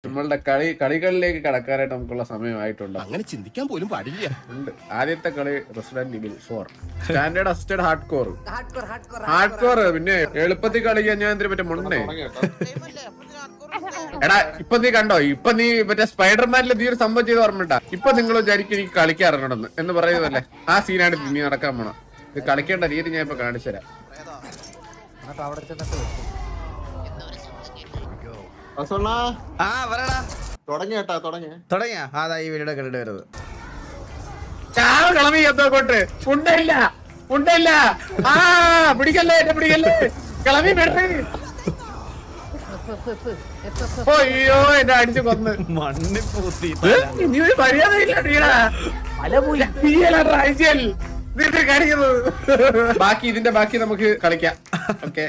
നമ്മളുടെ കളികളിലേക്ക് കടക്കാനായിട്ട് നമുക്കുള്ള സമയമായിട്ടുണ്ടോ? അങ്ങനെ ചിന്തിക്കാൻ പോലും പാടില്ല. ഉണ്ട്. ആദ്യത്തെ കളി resident ഇവിൽ 4 standard assisted hard core. പിന്നെ എളുപ്പത്തിൽ കളിക്കാൻ ഞാൻ എന്തിനു മറ്റേ മുന്നേ എടാ ഇപ്പൊ നീ കണ്ടോ, ഇപ്പൊ നീ മറ്റേ സ്പൈഡർമാനിലെ നീ ഒരു സംഭവം ചെയ്ത് ഓർമ്മണ്ടാ. ഇപ്പൊ നിങ്ങൾ വിചാരിക്കും എനിക്ക് കളിക്കാറുണ്ടെന്ന് എന്ന് പറയുന്നതല്ലേ, ആ സീനാണ് നീ നടക്കാൻ പോണം. ഇത് കളിക്കേണ്ട രീതി ഞാൻ ഇപ്പൊ കാണിച്ചു തരാം. തുടങ്ങിയ അതാ ഈ വീഡിയോ കണ്ടിട്ട് വരുന്നത്. കിളമ്പി എത്തോട്ട് ഉണ്ടല്ല ആ പിടിക്കല്ലേ കിളമ്പി അയ്യോ എന്നെ അടിച്ചു കൊന്ന് മണ്ണിപ്പൂത്തി നീ ഒരു മര്യാദയില്ല ഇതിന്റെ ബാക്കി നമുക്ക് കളിക്കാം. ഓക്കെ